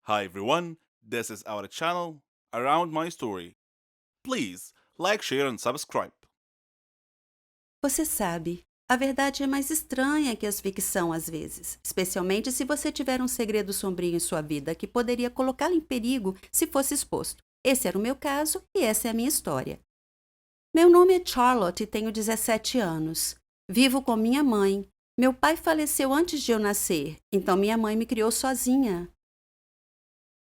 Hi everyone, this is our channel Around My Story. Please like, share and subscribe. Você sabe, a verdade é mais estranha que as ficção às vezes, especialmente se você tiver um segredo sombrio em sua vida que poderia colocá-lo em perigo se fosse exposto. Esse era o meu caso e essa é a minha história. Meu nome é Charlotte e tenho 17 anos. Vivo com minha mãe. Meu pai faleceu antes de eu nascer, então minha mãe me criou sozinha.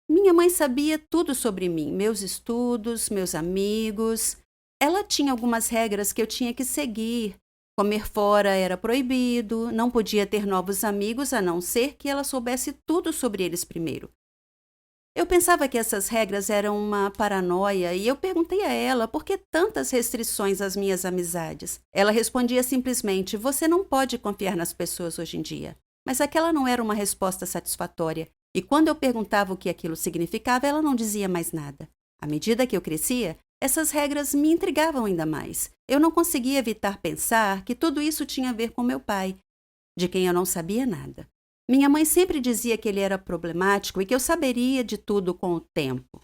Minha mãe sabia tudo sobre mim, meus estudos, meus amigos. Ela tinha algumas regras que eu tinha que seguir. Comer fora era proibido, não podia ter novos amigos a não ser que ela soubesse tudo sobre eles primeiro. Eu pensava que essas regras eram uma paranoia e eu perguntei a ela por que tantas restrições às minhas amizades. Ela respondia simplesmente: Você não pode confiar nas pessoas hoje em dia. Mas aquela não era uma resposta satisfatória. E quando eu perguntava o que aquilo significava, ela não dizia mais nada. À medida que eu crescia, essas regras me intrigavam ainda mais. Eu não conseguia evitar pensar que tudo isso tinha a ver com meu pai, de quem eu não sabia nada. Minha mãe sempre dizia que ele era problemático e que eu saberia de tudo com o tempo.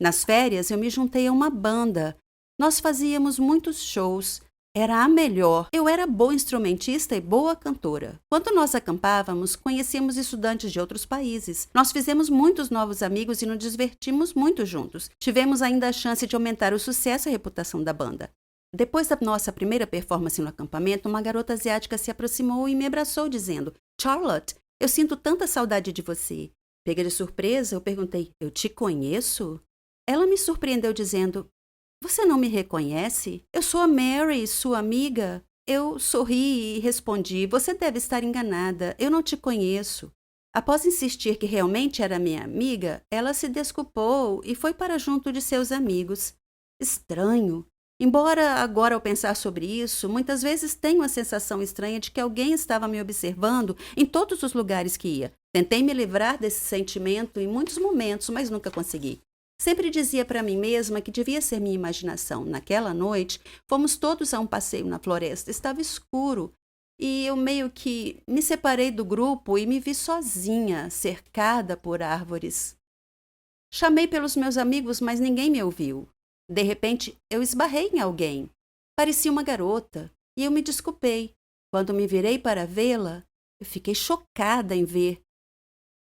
Nas férias, eu me juntei a uma banda. Nós fazíamos muitos shows. Era a melhor. Eu era boa instrumentista e boa cantora. Quando nós acampávamos, conhecíamos estudantes de outros países. Nós fizemos muitos novos amigos e nos divertimos muito juntos. Tivemos ainda a chance de aumentar o sucesso e a reputação da banda. Depois da nossa primeira performance no acampamento, uma garota asiática se aproximou e me abraçou, dizendo: Charlotte, eu sinto tanta saudade de você. Pega de surpresa, eu perguntei: Eu te conheço? Ela me surpreendeu dizendo: Você não me reconhece? Eu sou a Mary, sua amiga. Eu sorri e respondi: Você deve estar enganada. Eu não te conheço. Após insistir que realmente era minha amiga, ela se desculpou e foi para junto de seus amigos. Estranho. Embora agora, ao pensar sobre isso, muitas vezes tenho a sensação estranha de que alguém estava me observando em todos os lugares que ia. Tentei me livrar desse sentimento em muitos momentos, mas nunca consegui. Sempre dizia para mim mesma que devia ser minha imaginação. Naquela noite, fomos todos a um passeio na floresta. Estava escuro e eu meio que me separei do grupo e me vi sozinha, cercada por árvores. Chamei pelos meus amigos, mas ninguém me ouviu. De repente, eu esbarrei em alguém. Parecia uma garota e eu me desculpei. Quando me virei para vê-la, eu fiquei chocada em ver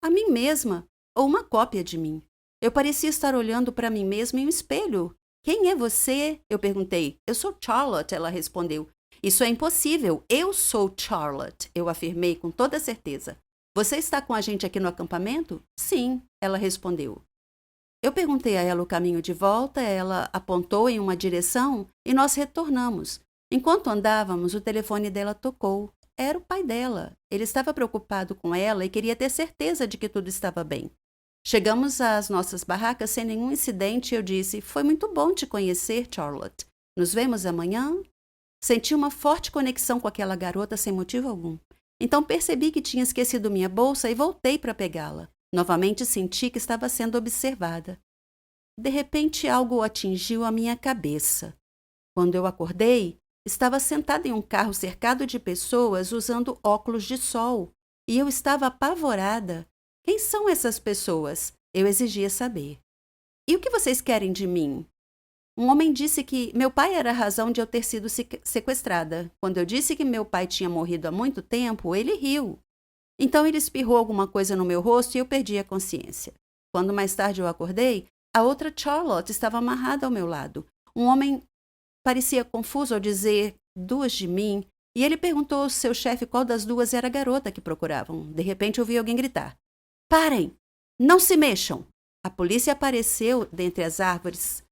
a mim mesma, ou uma cópia de mim. Eu parecia estar olhando para mim mesma em um espelho. Quem é você? Eu perguntei. Eu sou Charlotte, ela respondeu. Isso é impossível. Eu sou Charlotte, eu afirmei com toda certeza. Você está com a gente aqui no acampamento? Sim, ela respondeu. Eu perguntei a ela o caminho de volta, ela apontou em uma direção e nós retornamos. Enquanto andávamos, o telefone dela tocou. Era o pai dela. Ele estava preocupado com ela e queria ter certeza de que tudo estava bem. Chegamos às nossas barracas sem nenhum incidente e eu disse: Foi muito bom te conhecer, Charlotte. Nos vemos amanhã? Senti uma forte conexão com aquela garota sem motivo algum. Então percebi que tinha esquecido minha bolsa e voltei para pegá-la. Novamente senti que estava sendo observada. De repente, algo atingiu a minha cabeça. Quando eu acordei, estava sentada em um carro cercado de pessoas usando óculos de sol. E eu estava apavorada. Quem são essas pessoas? Eu exigia saber. E o que vocês querem de mim? Um homem disse que meu pai era a razão de eu ter sido sequestrada. Quando eu disse que meu pai tinha morrido há muito tempo, ele riu. Então ele espirrou alguma coisa no meu rosto e eu perdi a consciência. Quando mais tarde eu acordei, a outra Charlotte estava amarrada ao meu lado. Um homem parecia confuso ao dizer duas de mim, e ele perguntou ao seu chefe qual das duas era a garota que procuravam. De repente ouvi alguém gritar: Parem! Não se mexam! A polícia apareceu dentre as árvores,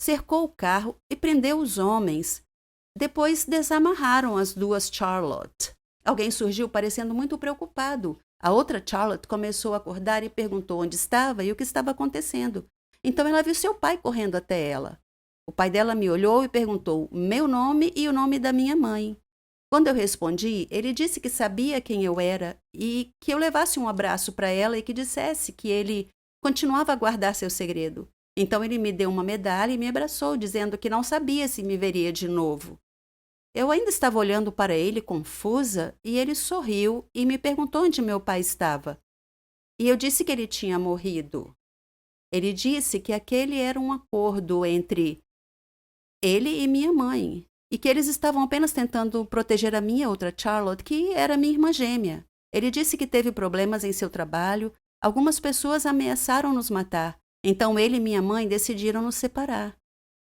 cercou o carro e prendeu os homens. Depois desamarraram as duas Charlotte. Alguém surgiu parecendo muito preocupado. A outra Charlotte começou a acordar e perguntou onde estava e o que estava acontecendo. Então ela viu seu pai correndo até ela. O pai dela me olhou e perguntou meu nome e o nome da minha mãe. Quando eu respondi, ele disse que sabia quem eu era e que eu levasse um abraço para ela e que dissesse que ele continuava a guardar seu segredo. Então ele me deu uma medalha e me abraçou, dizendo que não sabia se me veria de novo. Eu ainda estava olhando para ele confusa e ele sorriu e me perguntou onde meu pai estava. E eu disse que ele tinha morrido. Ele disse que aquele era um acordo entre ele e minha mãe, e que eles estavam apenas tentando proteger a minha outra Charlotte, que era minha irmã gêmea. Ele disse que teve problemas em seu trabalho, algumas pessoas ameaçaram nos matar, então ele e minha mãe decidiram nos separar.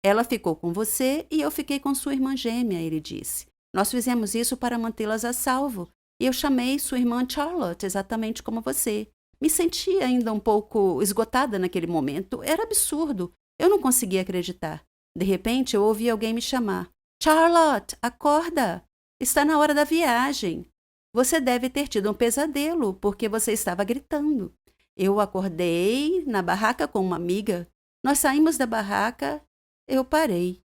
Ela ficou com você e eu fiquei com sua irmã gêmea, ele disse. Nós fizemos isso para mantê-las a salvo, e eu chamei sua irmã Charlotte exatamente como você. Me senti ainda um pouco esgotada naquele momento. Era absurdo. Eu não conseguia acreditar. De repente, eu ouvi alguém me chamar. Charlotte, acorda! Está na hora da viagem. Você deve ter tido um pesadelo, porque você estava gritando. Eu acordei na barraca com uma amiga. Nós saímos da barraca. Eu parei.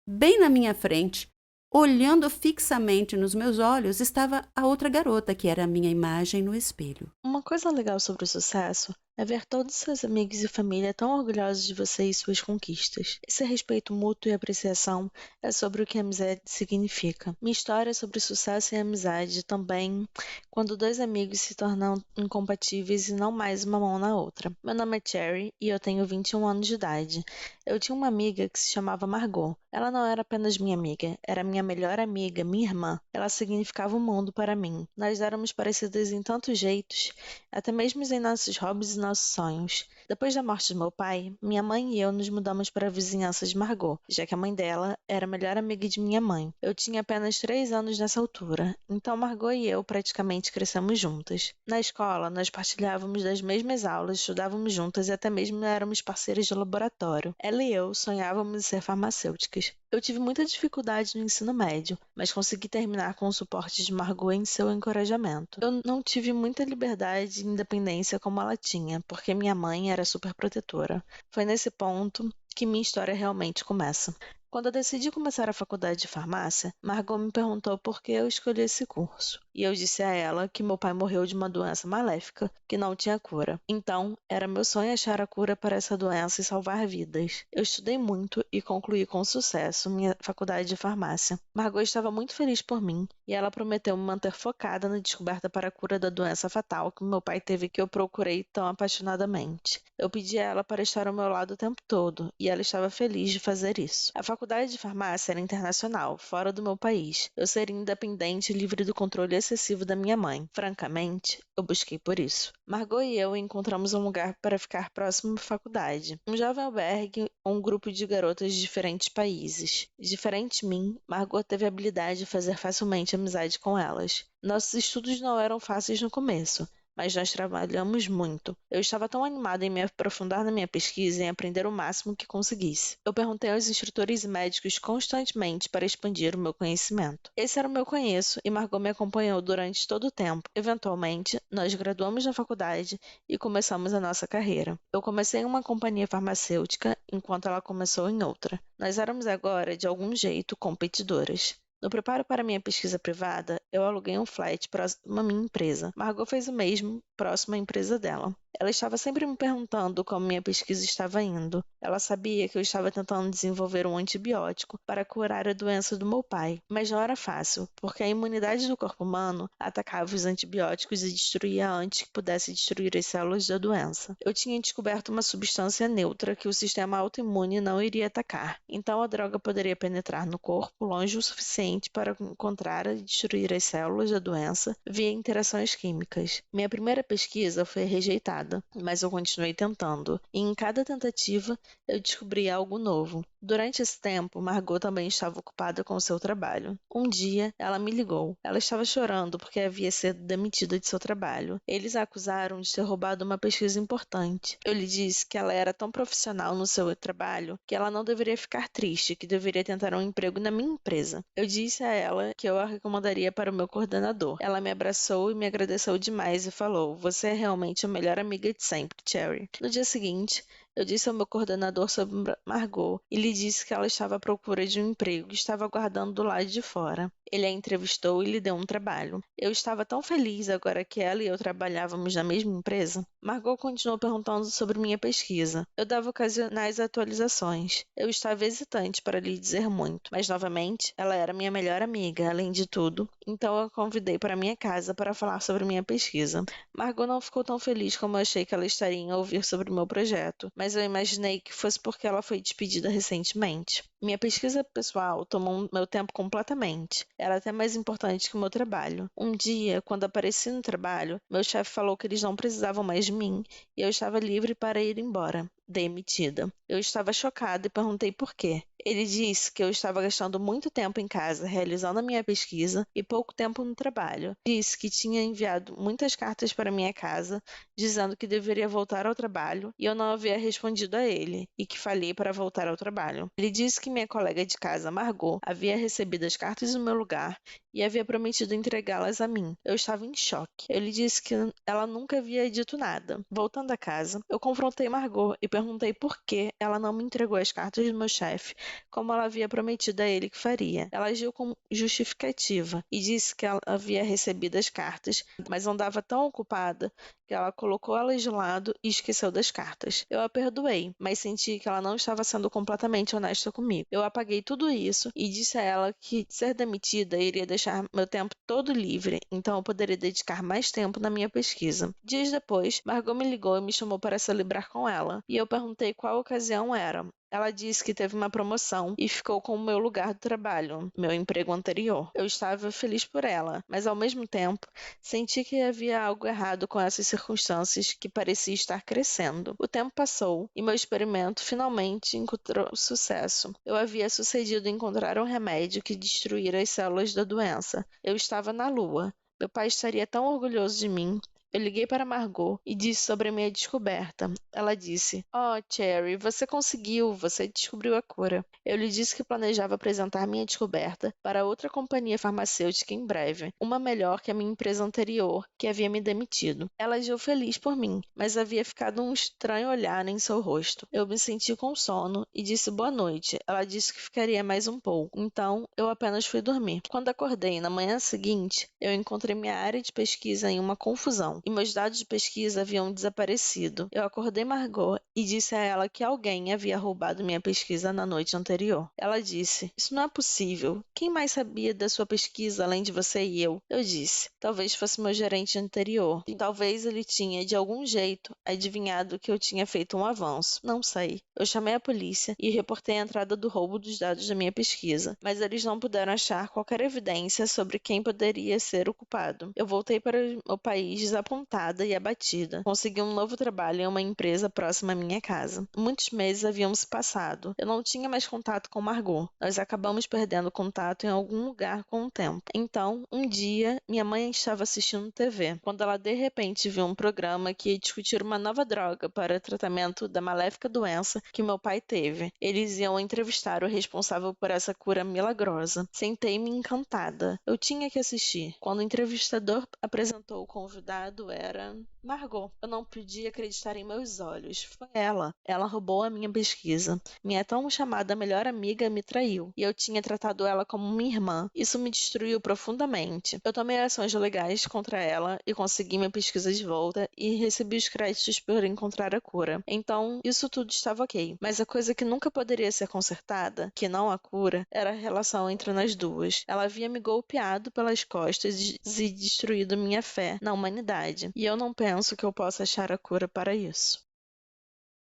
Bem na minha frente, olhando fixamente nos meus olhos, estava a outra garota, que era a minha imagem no espelho. Uma coisa legal sobre o sucesso é ver todos seus amigos e família tão orgulhosos de você e suas conquistas. Esse respeito mútuo e apreciação é sobre o que a amizade significa. Minha história é sobre sucesso e amizade também, quando dois amigos se tornam incompatíveis e não mais uma mão na outra. Meu nome é Cherry e eu tenho 21 anos de idade. Eu tinha uma amiga que se chamava Margot. Ela não era apenas minha amiga, era minha melhor amiga, minha irmã. Ela significava o mundo para mim. Nós éramos parecidas em tantos jeitos, até mesmo em nossos hobbies e nossos sonhos. Depois da morte de meu pai, minha mãe e eu nos mudamos para a vizinhança de Margot, já que a mãe dela era a melhor amiga de minha mãe. Eu tinha apenas 3 anos nessa altura, então Margot e eu praticamente crescemos juntas. Na escola, nós partilhávamos das mesmas aulas, estudávamos juntas e até mesmo éramos parceiras de laboratório. Ela e eu sonhávamos em ser farmacêuticas. Eu tive muita dificuldade no ensino médio, mas consegui terminar com o suporte de Margot em seu encorajamento. Eu não tive muita liberdade e independência como ela tinha, porque minha mãe era super protetora. Foi nesse ponto que minha história realmente começa. Quando eu decidi começar a faculdade de farmácia, Margot me perguntou por que eu escolhi esse curso. E eu disse a ela que meu pai morreu de uma doença maléfica que não tinha cura. Então, era meu sonho achar a cura para essa doença e salvar vidas. Eu estudei muito e concluí com sucesso minha faculdade de farmácia. Margot estava muito feliz por mim e ela prometeu me manter focada na descoberta para a cura da doença fatal que meu pai teve, que eu procurei tão apaixonadamente. Eu pedi a ela para estar ao meu lado o tempo todo e ela estava feliz de fazer isso. A faculdade de farmácia era internacional, fora do meu país. Eu seria independente e livre do controle excessivo da minha mãe. Francamente, eu busquei por isso. Margot e eu encontramos um lugar para ficar próximo à faculdade. Um jovem albergue ou um grupo de garotas de diferentes países. Diferente de mim, Margot teve a habilidade de fazer facilmente amizade com elas. Nossos estudos não eram fáceis no começo, mas nós trabalhamos muito. Eu estava tão animada em me aprofundar na minha pesquisa e em aprender o máximo que conseguisse. Eu perguntei aos instrutores e médicos constantemente para expandir o meu conhecimento. Esse era o meu conheço e Margot me acompanhou durante todo o tempo. Eventualmente, nós graduamos na faculdade e começamos a nossa carreira. Eu comecei em uma companhia farmacêutica, enquanto ela começou em outra. Nós éramos agora, de algum jeito, competidoras. No preparo para minha pesquisa privada, eu aluguei um flat próximo à minha empresa. Margot fez o mesmo, próximo à empresa dela. Ela estava sempre me perguntando como minha pesquisa estava indo. Ela sabia que eu estava tentando desenvolver um antibiótico para curar a doença do meu pai, mas não era fácil, porque a imunidade do corpo humano atacava os antibióticos e destruía antes que pudesse destruir as células da doença. Eu tinha descoberto uma substância neutra que o sistema autoimune não iria atacar, então a droga poderia penetrar no corpo longe o suficiente para encontrar e destruir as células da doença via interações químicas. Minha primeira pesquisa foi rejeitada, mas eu continuei tentando, e em cada tentativa eu descobri algo novo. Durante esse tempo, Margot também estava ocupada com seu trabalho. Um dia, ela me ligou. Ela estava chorando porque havia sido demitida de seu trabalho. Eles a acusaram de ter roubado uma pesquisa importante. Eu lhe disse que ela era tão profissional no seu trabalho que ela não deveria ficar triste, que deveria tentar um emprego na minha empresa. Eu disse a ela que eu a recomendaria para o meu coordenador. Ela me abraçou e me agradeceu demais e falou: "Você é realmente a melhor amiga de sempre, Cherry." No dia seguinte, Eu disse ao meu coordenador sobre Margot e lhe disse que ela estava à procura de um emprego e estava aguardando do lado de fora. Ele a entrevistou e lhe deu um trabalho. Eu estava tão feliz agora que ela e eu trabalhávamos na mesma empresa. Margot continuou perguntando sobre minha pesquisa. Eu dava ocasionais atualizações. Eu estava hesitante para lhe dizer muito, mas novamente, ela era minha melhor amiga, além de tudo, então eu a convidei para minha casa para falar sobre minha pesquisa. Margot não ficou tão feliz como eu achei que ela estaria em ouvir sobre o meu projeto, mas eu imaginei que fosse porque ela foi despedida recentemente. Minha pesquisa pessoal tomou meu tempo completamente. Era até mais importante que o meu trabalho. Um dia, quando apareci no trabalho, meu chefe falou que eles não precisavam mais de mim e eu estava livre para ir embora. Demitida. Eu estava chocada e perguntei por quê. Ele disse que eu estava gastando muito tempo em casa realizando a minha pesquisa e pouco tempo no trabalho. Disse que tinha enviado muitas cartas para minha casa dizendo que deveria voltar ao trabalho e eu não havia respondido a ele e que falhei para voltar ao trabalho. Ele disse que minha colega de casa, Margot, havia recebido as cartas no meu lugar e havia prometido entregá-las a mim. Eu estava em choque. Eu lhe disse que ela nunca havia dito nada. Voltando a casa, eu confrontei Margot e perguntei por que ela não me entregou as cartas do meu chefe, como ela havia prometido a ele que faria. Ela agiu com justificativa e disse que ela havia recebido as cartas, mas andava tão ocupada que ela colocou elas de lado e esqueceu das cartas. Eu a perdoei, mas senti que ela não estava sendo completamente honesta comigo. Eu apaguei tudo isso e disse a ela que ser demitida iria deixar meu tempo todo livre, então eu poderia dedicar mais tempo na minha pesquisa. Dias depois, Margot me ligou e me chamou para celebrar com ela, e eu perguntei qual ocasião era. Ela disse que teve uma promoção e ficou com o meu lugar de trabalho, meu emprego anterior. Eu estava feliz por ela, mas ao mesmo tempo senti que havia algo errado com essas circunstâncias que parecia estar crescendo. O tempo passou e meu experimento finalmente encontrou sucesso. Eu havia sucedido em encontrar um remédio que destruíra as células da doença. Eu estava na Lua. Meu pai estaria tão orgulhoso de mim. Eu liguei para Margot e disse sobre a minha descoberta. Ela disse: "Oh, Cherry, você conseguiu, você descobriu a cura." Eu lhe disse que planejava apresentar minha descoberta para outra companhia farmacêutica em breve, uma melhor que a minha empresa anterior, que havia me demitido. Ela agiu feliz por mim, mas havia ficado um estranho olhar em seu rosto. Eu me senti com sono e disse boa noite. Ela disse que ficaria mais um pouco, então eu apenas fui dormir. Quando acordei na manhã seguinte, eu encontrei minha área de pesquisa em uma confusão e meus dados de pesquisa haviam desaparecido. Eu acordei Margot e disse a ela que alguém havia roubado minha pesquisa na noite anterior. Ela disse: "Isso não é possível. Quem mais sabia da sua pesquisa além de você e eu?" Eu disse: "Talvez fosse meu gerente anterior. E talvez ele tinha, de algum jeito, adivinhado que eu tinha feito um avanço. Não sei." Eu chamei a polícia e reportei a entrada do roubo dos dados da minha pesquisa, mas eles não puderam achar qualquer evidência sobre quem poderia ser o culpado. Eu voltei para o país desapontada e abatida. Consegui um novo trabalho em uma empresa próxima à minha casa. Muitos meses haviam se passado. Eu não tinha mais contato com Margot. Nós acabamos perdendo contato em algum lugar com o tempo. Então, um dia, minha mãe estava assistindo TV, quando ela de repente viu um programa que ia discutir uma nova droga para tratamento da maléfica doença que meu pai teve. Eles iam entrevistar o responsável por essa cura milagrosa. Sentei-me encantada. Eu tinha que assistir. Quando o entrevistador apresentou o convidado, era Margot. Eu não podia acreditar em meus olhos. Foi ela. Ela roubou a minha pesquisa. Minha tão chamada melhor amiga me traiu. E eu tinha tratado ela como minha irmã. Isso me destruiu profundamente. Eu tomei ações legais contra ela e consegui minha pesquisa de volta e recebi os créditos por encontrar a cura. Então, isso tudo estava ok. Mas a coisa que nunca poderia ser consertada, que não a cura, era a relação entre nós duas. Ela havia me golpeado pelas costas e destruído minha fé na humanidade. E eu não penso que eu possa achar a cura para isso.